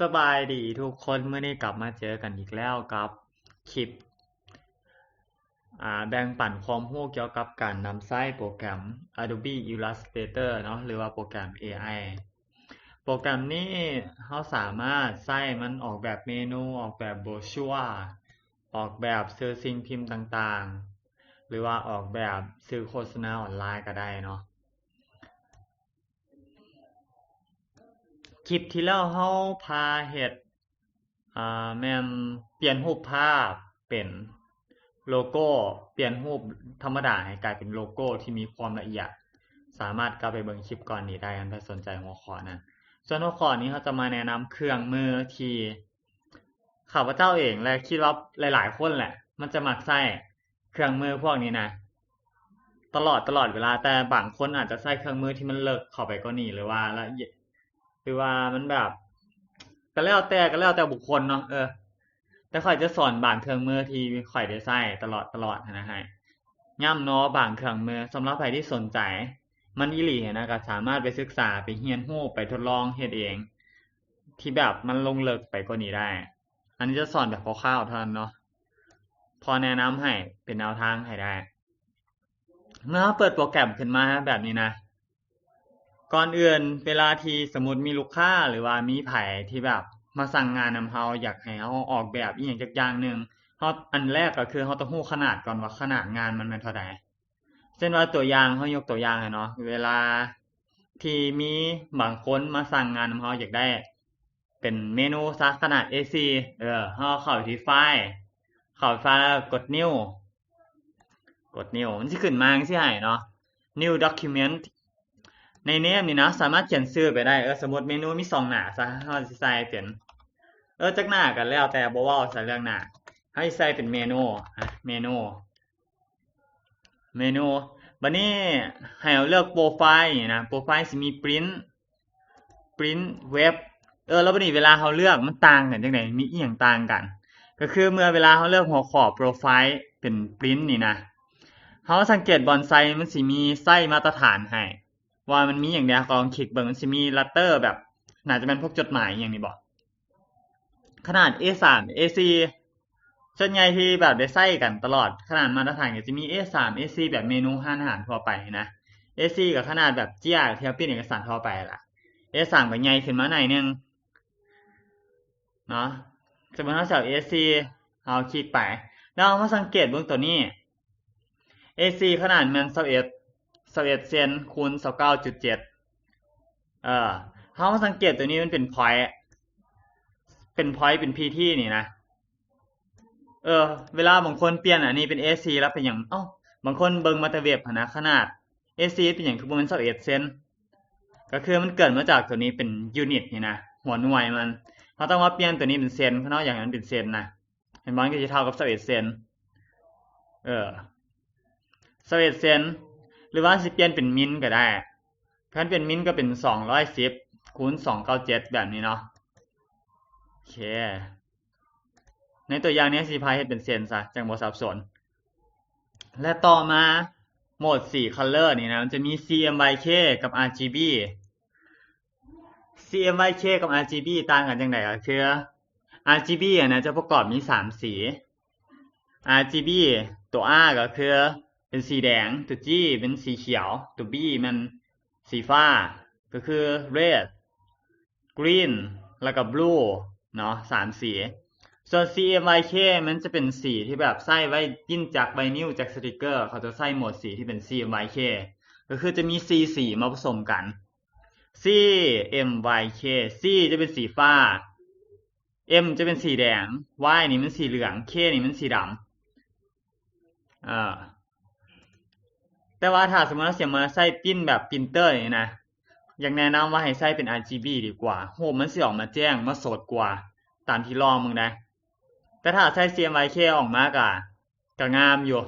สบายดีทุกคนเมื่อนี้กลับมาเจอกันอีกแล้วกับคลิปแบ่งปันความรู้เกี่ยวกับการนำใช้โปรแกรม Adobe Illustrator เนาะหรือว่าโปรแกรม AI โปรแกรมนี้เราสามารถใช้มันออกแบบเมนูออกแบบโบรชัวร์ออกแบบสื่อสิ่งพิมพ์ต่างๆหรือว่าออกแบบสื่อโฆษณาออนไลน์ก็ได้เนาะคลิปที่แล้วเราพาเฮ็ด แม่นเปลี่ยนรูปภาพเป็นโลโก้เปลี่ยนรูปธรรมดาให้กลายเป็นโลโก้ที่มีความละเอียดสามารถกลับไปเบิ่งคลิปก่อนนี้ได้ถ้าสนใจหัวข้อนั้นส่วนหัวข้อนี้เขาจะมาแนะนำเครื่องมือที่ข้าพเจ้าเองและคิดว่าหลายๆคนแหละมันจะมักใช้เครื่องมือพวกนี้นะตลอดเวลาแต่บางคนอาจจะใช้เครื่องมือที่มันเลิกเข้าไปกว่านี้หรือว่าละเอียดหรือว่ามันแบบก็แล้วแต่บุคคลเนาะแต่ข่อยจะสอนบางเครื่องมือที่ข่อยได้ใช้ตลอดนะฮะย่ำเนาะบางเครื่องมือสำหรับใครที่สนใจมันอีหลีนะก็สามารถไปศึกษาไปเรียนรู้ไปทดลองเฮ็ดเองที่แบบมันลงลึกไปกว่านี้ได้อันนี้จะสอนแบบคร่าวๆเท่านั้นเนาะพอแนะนำให้เป็นแนวทางให้ได้เมื่อเปิดโปรแกรมขึ้นมาแบบนี้นะก่อนอื่นเวลาที่สมมุติมีลูกค้าหรือว่ามีไผที่แบบมาสั่งงานนำเราอยากให้เราออกแบบอีหยังจักอย่างหนึ่งเราอันแรกก็คือเราต้องรู้ขนาดก่อนว่าขนาดงานมันเป็นเท่าใดเช่นว่าตัวอย่างเรายกตัวอย่างให้เนาะเวลาที่มีบางคนมาสั่งงานนำเราอยากได้เป็นเมนูซะขนาด A4 เราเข้าไปที่ไฟล์แล้วกดนิ้วมันสิขึ้นมาจังซี่ให้เนาะ new document ในเนมนี่นะสามารถเขียนชื่อไปได้สมมุติเมนูมี2หน้าซะเฮาสิใส่เป็นจักหน้าก็แล้วแต่บ่เว้าซะเรื่องหน้าเฮาสิใส่เป็นเมนูบัดนี้ให้เราเลือกโปรไฟล์นี่นะโปรไฟล์สิมี print web แล้วบัดนี้เวลาเราเลือกมันต่างกันจังได๋มีอิหยังต่างกันก็คือเมื่อเวลาเราเลือกหัวข้อโปรไฟล์เป็น print นี่นะเราสังเกตบอนไซต์มันสิมีไซส์มาตรฐานให้ว่ามันมีอย่างเดียวก็ลองคลิกเบิ่งมันสิมีลัตเตอร์แบบน่าจะเป็นพวกจดหมายอย่างนี้บ่ขนาด A3 A4 ส่วนใหญ่ที่แบบได้ใช้กันตลอดขนาดมาตรฐานก็จะมี A3 A4 แบบเมนูร้านอาหารทั่วไปนะ A4 ก็ขนาดแบบเจียที่เราพิมพ์เอกสารทั่วไปล่ะ A3 ก็ใหญ่ขึ้นมาหน่อยนึงเนาะสมมุติเราใช้ A4 เอาคลิกไปแล้วเรามาสังเกตเบิ่งตัวนี้ A4 ขนาดมัน21เซนคูณ29.7เรามาสังเกตตัวนี้มันเป็น point เป็น PT นี่นะเวลาบางคนเปลี่ยนอันนี้เป็น AC แล้วเป็นหยังบางคนเบิ่งมาแต่เว็บหั้นนะขนาด AC เป็นหยังคือบ่แม่น21เซนก็คือมันเกิดมาจากตัวนี้เป็นยูนิตนี่นะหัวหน่วยมันเราต้องมาเปลี่ยนตัวนี้เป็นเซนเพราะอย่างนั้นเป็นเซนนะเห็นบ่มันก็สิเท่ากับ21เซน21เซนหรือว่าสิเปลี่ยนเป็นมิลก็ได้คันเป็นมิลก็เป็น210คูณ297แบบนี้เนาะโอเคในตัวอย่างนี้สิพาเฮ็ดเป็นเซนซะจังบ่สับสนและต่อมาโหมด4 color นี่นะมันจะมี CMYK กับ RGB CMYK กับ RGB ต่างกันจังได๋ก็คือ RGB นะจะประกอบมี3สี RGB ตัว R ก็คือเป็นสีแดงตัว G เป็นสีเขียวตัว B มันสีฟ้าก็คือ red green แล้วก็ blue เนาะ3สีส่วน CMYK มันจะเป็นสีที่แบบใส่ไว้จิ้นจากใบนิ้วจากสติกเกอร์เขาจะใส่โหมดสีที่เป็น CMYK ก็คือจะมี4สีมาผสมกัน CMYK C จะเป็นสีฟ้า M จะเป็นสีแดง Y นี่มันสีเหลือง K นี่มันสีดำแต่ว่าถ้าสมมติเราเสียมาใส่ปิ้นแบบปรินเตอร์นี่นะอยากแนะนำว่าให้ใส่เป็น RGB ดีกว่าโหมันสิออกมาแจ้งมาสดกว่าตามที่ลองมึงนะแต่ถ้าใส่ CMYK ออกมาก็งามอยู่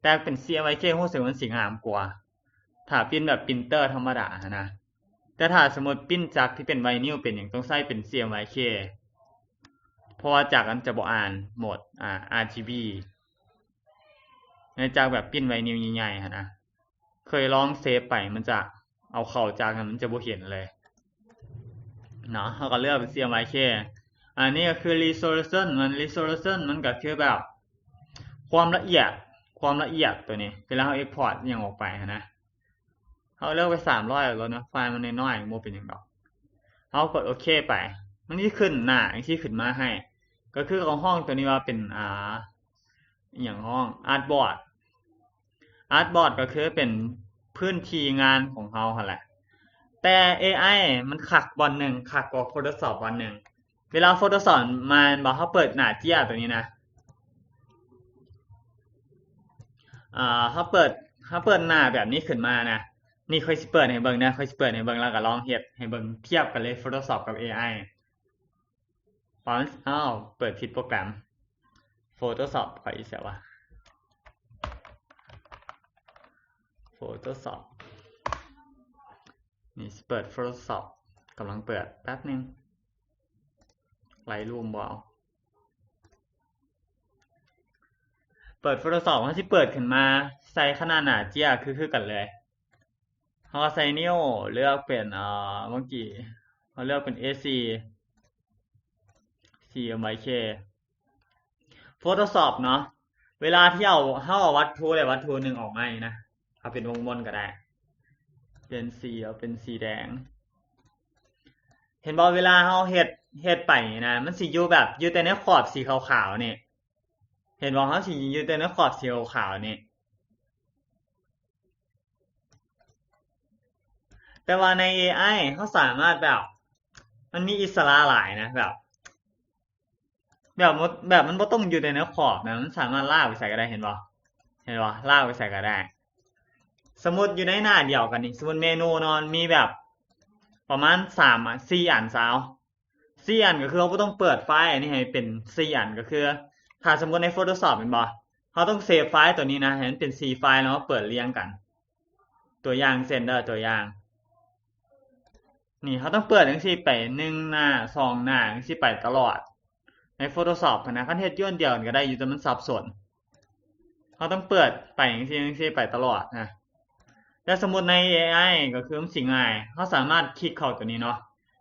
แต่เป็น CMYK รู้สึกมันสิงามกว่าถ้าปิ้นแบบปรินเตอร์ธรรมดานะแต่ถ้าสมมติปิ้นจักที่เป็นไวนิลเป็นอย่างต้องใส่เป็น CMYK เพราะว่าจากนั้นจะบ่อ่านโหมดRGB ในจากแบบปิ้นไวนิลใหญ่ๆนะเคยลองเซฟไปมันจะเอาเข้าจากนั้นมันจะบ่เห็นเลย เนาะเขาก็เลือกเป็น CMYK อันนี้ก็คือ resolution มันก็คือแบบความละเอียดตัวนี้เวลาเขา export อย่างออกไปนะเขาเลือกไป300แล้วนะไฟล์มันน้อยๆโมเป็นอย่างดอกเขากดโอเคไปมันที่ขึ้นหน้าที่ขึ้นมาให้ ก็คือของห้องตัวนี้ว่าเป็นอย่างห้อง artboard ก็คือเป็นพื้นที่งานของเขาแหละแต่ AI มันขักวันหนึ่งขักกว่า Photoshop วันหนึ่งเวลา Photoshop มันบอกเขาเปิดหน้าเจียตัวนี้นะเขาเปิดหน้าแบบนี้ขึ้นมานะนี่ค่อยสิเปิดให้เบิ่งนะค่อยสิเปิดให้เบิ่งแล้วก็ลองเฮ็ดให้เบิ่งเทียบกันเลย Photoshop กับ AI ตอนเปิดผิดโปรแกรม Photoshop ขออีกเสียวะ Photoshop นี่เปิด Photoshop กำลังเปิดแป๊บนึงLightroom บ่เอาเปิด Photoshop เขาที่เปิดขึ้นมาใส่ขนาดหนาเจียคือกันเลยเขาก็ใส่นิ้วเลือกเป็นเมื่อกี้เขาเลือกเป็น AC CMYK Photoshop เนาะเวลาที่เอาวัตถุใดวัตถุหนึ่งออกมานะเอาเป็นวงบนก็ได้เป็นสีเอาเป็นสีแดงเห็นบอกเวลาเขาเฮ็ดไปนะมันสิอยู่แบบอยู่แต่ในขอบสีขาวๆนี่เห็นบอกเขาสิอยู่แต่ในขอบสีขาวๆนี่แต่ว่าใน AI เขาสามารถแบบมันมีอิสระหลายนะแบบมันบ่ต้องอยู่ในขอบนะมันสามารถลากไปใส่ก็ได้เห็นบ่ลากไปใส่ก็ได้สมมติอยู่ในหน้าเดียวกันนี่สมมติเมนูนอนมีแบบประมาณ4 อันซาว4 อันก็คือเราต้องเปิดไฟล์อันนี้ให้เป็น4 อันก็คือถ้าสมมติใน Photoshop เป็นบ่เขาต้องเซฟไฟล์ตัวนี้นะให้มันเป็น4 ไฟล์แล้วเปิดเรียงกัน ตัวอย่างเซนเดอร์ตัวอย่างนี่เขาต้องเปิดจังซี่ไป1 หน้า2 หน้าจังซี่ไปตลอดใน Photoshop นะคันเฮ็ดย้อนเดียวกันก็ได้อยู่แต่มันสับสนเขาต้องเปิดไปจังซี่ไปตลอดนะแต่สมมุติใน AI ก็คือมันสิง่ายเขาสามารถคลิกเข้าตัวนี้เนาะ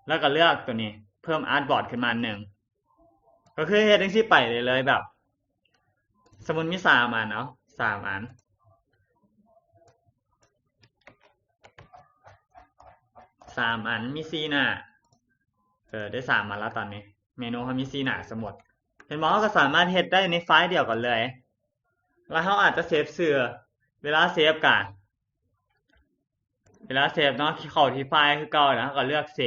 แล้วก็เลือกตัวนี้เพิ่มอาร์ตบอร์ดขึ้นมา1ก็คือเฮ็ดจังซี่ไปเลยแบบสมมุติมี3 อันเนาะ3 อันมี4 หน้าได้3 อันแล้วตอนนี้เมนูเขามี4 หน้าสมมุติเห็นบ่เขาก็สามารถเฮ็ดได้ในไฟล์เดียวกันเลยแล้วเขาอาจจะเซฟเสื้อเวลาเซฟกันเวลาเซฟเนาะเข้าที่ไฟล์คือเก่าแล้วก็เลือกเซ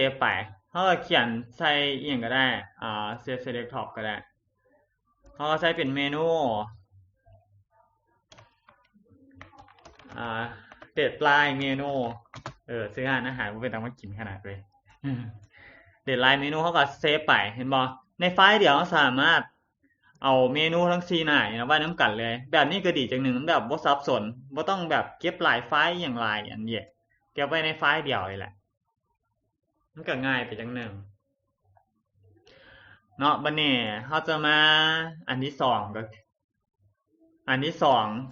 ฟไปเขาก็เขียนใส่อีหยังก็ได้เซฟ select top ก็ได้เขาก็ใช้เป็นเมนูเด็ดปลายเมนูซื้ออาหารบ่เป็นต้องมากินขนาดเลยเด็ดไลน์เมนูเขาก็เซฟไปเห็นบ่ในไฟล์เดียวสามารถเอาเมนูทั้ง4 หน้าไว้น้ำกันเลยแบบนี้ก็ดีจังหนึ่งแบบบ่ซับซ้อนบ่ต้องแบบเก็บหลายไฟล์อย่างหลายอันเดียวเก็บไว้ในไฟล์เดียวนี่แหละมันก็ง่ายไปจังหนึ่งเนาะบัดนี้เราจะมาอันที่2ก็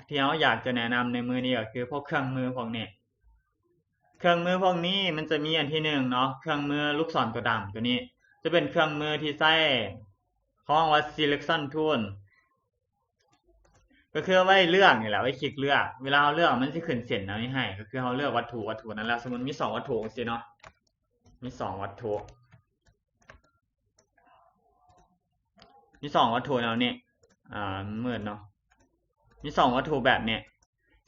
ที่เราอยากจะแนะนำในมื้อนี้ก็คือพวกเครื่องมือพวกนี้เครื่องมือพวกนี้มันจะมีอันที่1เนาะเครื่องมือลูกศรตัวดำตัวนี้จะเป็นเครื่องมือที่ใช้ของว่า selection tool ก็คือไว้เลือกนี่แหละไว้คลิกเลือกเวลาเราเลือกมันจะขึ้นเส้นอันนี้ให้ก็คือเราเลือกวัตถุนั้นแล้วสมมุติมี2 วัตถุจังซี่เนาะมี2 วัตถุแล้วนี่มืดเนาะมี2 วัตถุแบบนี้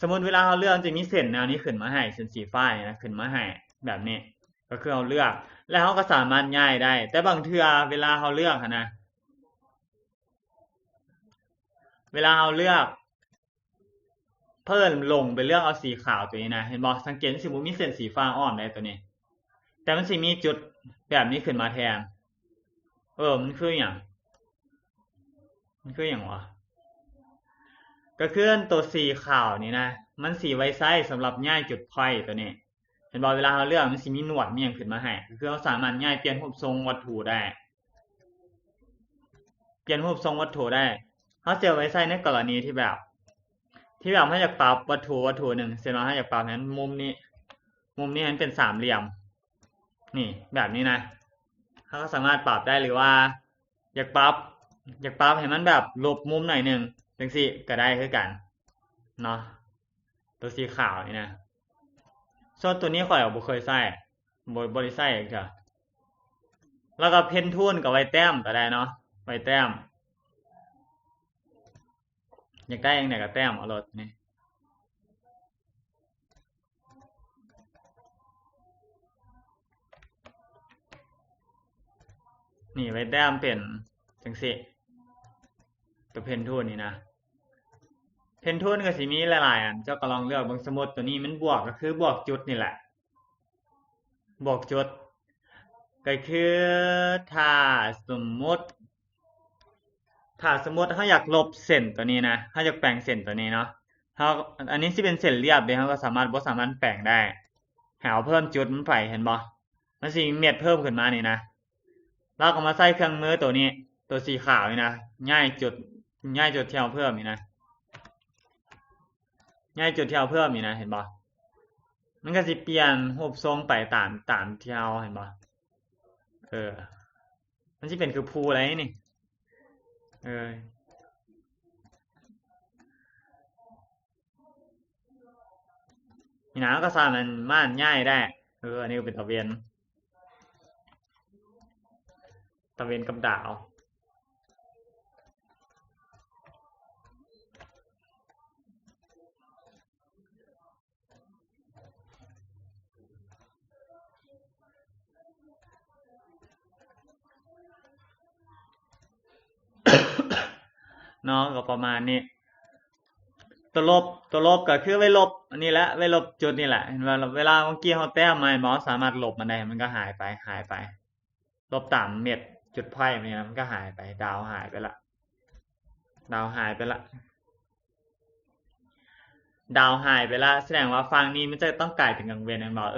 สมมุติเวลาเราเลือกจะมีเส้นแนวนี้ขึ้นมาให้เส้นสีฟ้านี่นะขึ้นมาให้แบบนี้ก็คือเราเลือกแล้วเราก็สามารถย้ายได้แต่บางเทื่อเวลาเราเลือกนะเวลาเราเลือกเพิ่มลงไปเลือกเอาสีขาวตัวนี้นะเห็นบ่สังเกตสิบ่มีเส้นสีฟ้าอ่อนได้ตัวนี้แต่มันสิมีจุดแบบนี้ขึ้นมาแทนมันคือหยังวะก็คือตัวสีขาวนี่นะมันสีไว้ใช้สำหรับย้ายจุดไฟตัวนี้เห็นบ่เวลาเราเลือกมันสิมีหนวดมีหยังขึ้นมาให้ก็คือเราสามารถย้ายเปลี่ยนรูปทรงวัตถุได้เขาจะไว้ใช้ในกรณีที่แบบให้อยากปรับวัตถุหนึ่งเสร็จแล้วให้อยากปรับให้มุมนี้ให้เป็น3 เหลี่ยม นี่แบบนี้นะเขาก็สามารถปรับได้หรือว่า อยากปรับให้มันแบบลบมุมหน่อยหนึ่งจังสิก็ได้คือกันเนาะตัวสีขาวนี่นะส่วนตัวนี้ข่อยบ่เคยใส่บ่ได้ใส่อีกเถอะแล้วก็เพนทูนกับไว้แต้มก็ได้เนาะไว้แต้มอยากได้อย่างไหนก็แต้มเอารถนี่นี่ไว้แต้มเป็นจังสิตัวเพนทูนนี่นะเพนทูนก็สิมีหลายๆอันเจ้าก็ลองเลือกบางสมมติตัวนี้มันบวกก็คือบวกจุดนี่แหละบวกจุดก็คือถ้าสมมติเขาอยากลบเส้นตัวนี้นะเขาอยากแปลงเส้นตัวนี้เนาะเขาอันนี้สิเป็นเส้นเรียบเดี๋ยวเขาก็สามารถแปลงได้หาเพิ่มจุดมันไปเห็นบ่มันสิเม็ดเพิ่มขึ้นมานี่นะเราก็มาใส่เครื่องมือตัวนี้ตัวสีขาวนี่นะง่ายจุดเที่ยวเพิ่มนี่นะง่ายจุดเที่ยวเพิ่มนี่นะเห็นบ่มันก็สิเปลี่ยนรูปทรงไปตามเที่ยวเห็นบ่มันสิเป็นคือภูอะไรนี่นี่นะก็สร้างมันม่านง่ายได้อันนี้ก็เป็นตะเวนกับดาวเนาะก็ประมาณนี้ตัวลบก็คือไว้ลบอันนี้แหละไว้ลบจุดนี่แหละเห็นว่าเวลาเมื่อกี้เขาแต้มมาหมอสามารถลบมันได้มันก็หายไปลบตามเม็ดจุดไพ่มันก็หายไปดาวหายไปละดาวหายไปละแสดงว่าฝั่งนี้มันจะต้องกลายเป็นกังเวียนนั่นบอก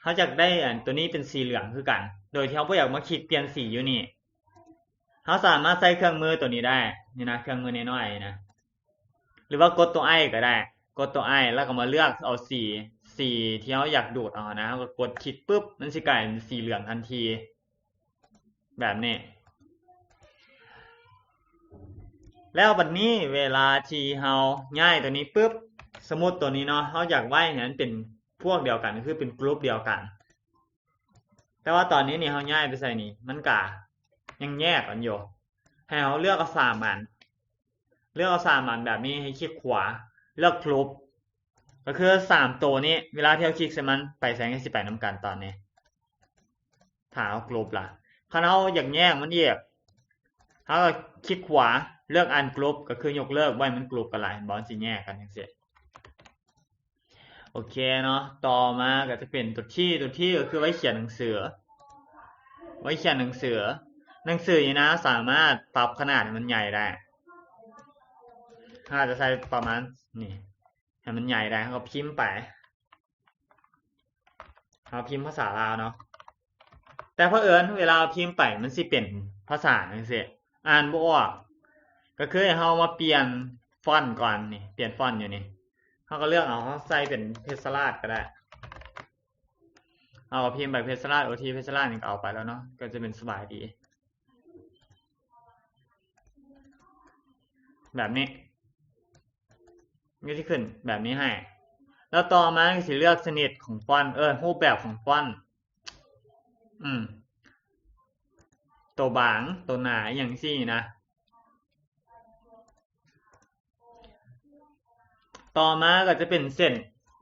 เขาจะได้อันตัวนี้เป็นสีเหลืองคือกัน โดยที่เขาไม่อยากมาคลิกเปลี่ยนสีอยู่นี่เขาสามารถใช้เครื่องมือตัวนี้ได้นี่นะเครื่องมือน้อยๆนะหรือว่ากดตัวไอก็ได้ กดตัวไอแล้วก็มาเลือกเอาสีที่เขาอยากดูดเอานะก็กดคลิกปุ๊บมันจะกลายเป็นสีเหลืองทันที แบบนี้แล้วบัดนี้เวลาที่เฮาย้ายตัวนี้ปุ๊บสมมุติตัวนี้เนาะเฮาอยากไว้ให้มันเป็นพวกเดียวกันคือเป็นกลุ่มเดียวกัน แต่ว่าตอนนี้นี่เฮาย้ายไปใส่นี่มันก็ยังแยกกันอยู่ให้เฮาเลือกเอา3อันแบบนี้ให้คลิกขวาเลือกกลุ่มก็คือ3ตัวนี้เวลาที่เฮาคลิกใส่มันไปแสงสิไปนํกันตอนนี้ถ้าเอากลุ่มล่ะคันเฮาอยากแยกมันแยกเฮาก็คลิกขวาเลือกอันกลุ่มก็คือยกเลิกไว้มันกลุ่มกันหลายบ่สิแยกกันจังซี่โอเคเนาะต่อมาก็จะเป็นตัวที่ก็คือไว้เขียนหนังสือหนังสือนี่นะสามารถปรับขนาดให้มันใหญ่ได้ถ้าจะใช้ประมาณนี่ให้มันใหญ่ได้เขาพิมพ์ไปเขาพิมพ์ภาษาลาวเนาะแต่เพอเวลาพิมพ์ไปมันสิเป็นภาษาจังซี่อ่านบ่ออกก็คือให้เฮามาเปลี่ยนฟอนต์ก่อนนี่เปลี่ยนฟอนต์อยู่นี่เฮาก็เลือกเอาเฮาใส่เป็นเพชรราชก็ได้เอาพิมพ์แบบเพชรราชOTเพชรราชนี่ก็เอาไปแล้วเนาะก็จะเป็นสบายดีแบบนี้ก็จะขึ้นแบบนี้ให้แล้วต่อมาก็สิเลือกชนิดของฟอนต์รูปแบบของฟอนต์ตัวบางตัวหนาอย่างซี่นะต่อมาก็จะเป็นเส้น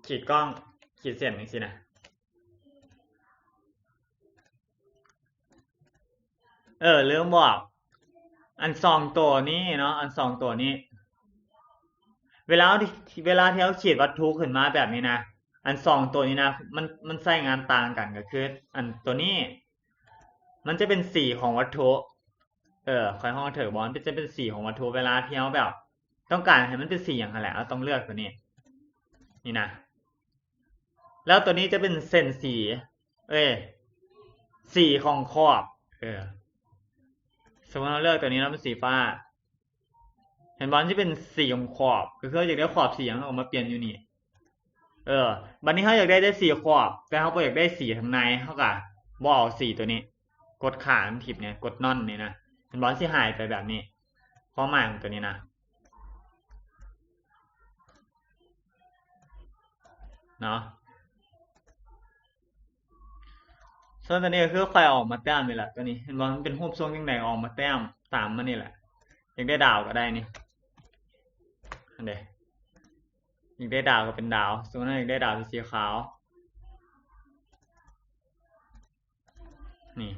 ขีดเส้นอย่างซี่นะลืมบอกอัน2ตัวนี้เนาะอัน2ตัวนี้เวลาที่เราขีดวัตถุขึ้นมาแบบนี้นะอัน2ตัวนี้นะมันใช้งานต่างกันก็คืออันตัวนี้มันจะเป็นสีของวัตถุคอยห้องเถอะบอลจะเป็นสีของวัตถุเวลาที่เราแบบต้องการให้มันเป็นสีอย่างไรเราต้องเลือกตัวนี้นี่นะแล้วตัวนี้จะเป็นเส้นสีสีของขอบสมมติเราเลือกตัวนี้แล้วเป็นสีฟ้าเห็นบอลที่เป็นสีของขอบก็คืออยากได้ขอบสีอย่างออกมาเปลี่ยนอยู่นี่บัดนี้เขาอยากได้สีขอบแต่เขาอยากได้สีข้างในเขาก็ บ่เอา4ตัวนี้ กดขามันทิบเนี่ยกดนอนนี่นะเห็นบอลสิหายไปแบบนี้ความหมายของตัวนี้นะเนาะส่วนตัวนี้ก็คือไฟออกมาแต้มนี่แหละตัวนี้เห็นบอลมันเป็นรูปทรงยังไงออกมาแต้มตามมานี่แหละอยากได้ดาวก็ได้นี่อันเดียอยากได้ดาวก็เป็นดาวส่วนนั้นอยากได้ดาวเป็นสีขาวนี่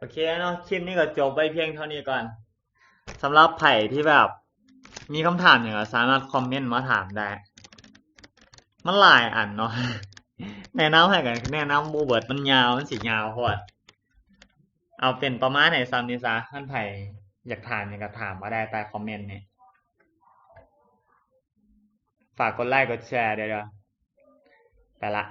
โอเคเนาะคลิปนี้ก็จบไปเพียงเท่านี้ก่อนสำหรับไผ่ที่แบบมีคำถามอย่างไรสามารถคอมเมนต์มาถามได้มันหลายอันเนาะ แนะนำให้กันแนะนำบูเบิร์ดมันยาวมันสิยาวโพดเอาเป็นประมาณไหนซ้ำนี่ซะท่านไผ่อยากถามอยากถามมาได้ใต้คอมเมนต์นี่ฝากกดไลค์กดแชร์เดี๋ยวไปละ